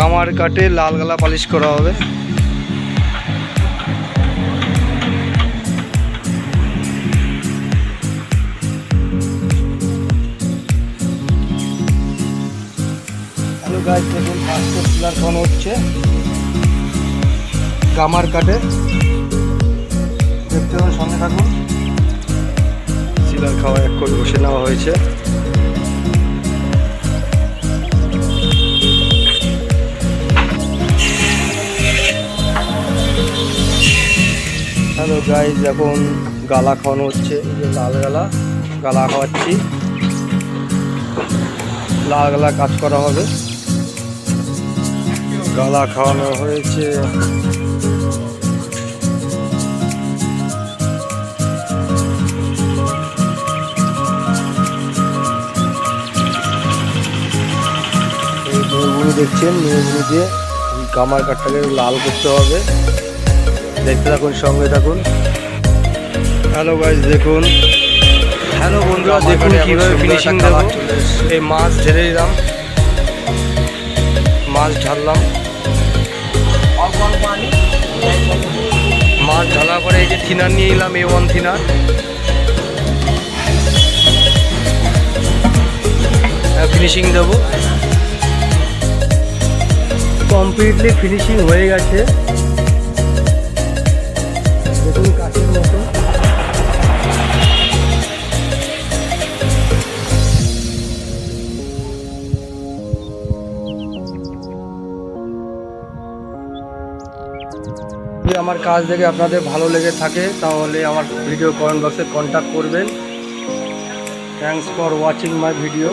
কামার কাটে লাল গালা পালিশ করা হবে। হ্যালো গাইস, দেখুন ফার্স্ট পিলার খাওয়ানো হচ্ছে কামার কাটে। দেখতে হবে, সঙ্গে থাকুন। সিলার খাওয়া এক করে বসে নেওয়া হয়েছে। হ্যালো গাইস, এখন গালা খাওয়ানো হচ্ছে। এই যে লাল গালা, গালা খাওয়াচ্ছি। লাল গালা কাজ করা হবে। গালা খাওয়ানো হয়েছে। মেয়েগুলো দেখছেন, মেয়েগুলো দিয়ে কামার কাঠটাকে লাল করতে হবে। দেখতে থাকুন, সঙ্গে থাকুন। হ্যালো গাইস, দেখুন। হ্যালো বন্ধুরা, দেখুন কীভাবে ফিনিশিং দেবো। এই মাছ ঢেলে দিলাম, মাছ ঢাললাম। মাছ ঢালার পরে এই যে থিনার নিয়ে এলাম, A1 থিনার। ফিনিশিং দেবো। কমপ্লিটলি ফিনিশিং হয়ে গেছে। দেখুন কাঠের মতো। যদি আমার কাজ দেখে আপনাদের ভালো লেগে থাকে তাহলে আমার ভিডিও কমেন্ট বক্সে কন্ট্যাক্ট করবেন। Thanks for watching my video.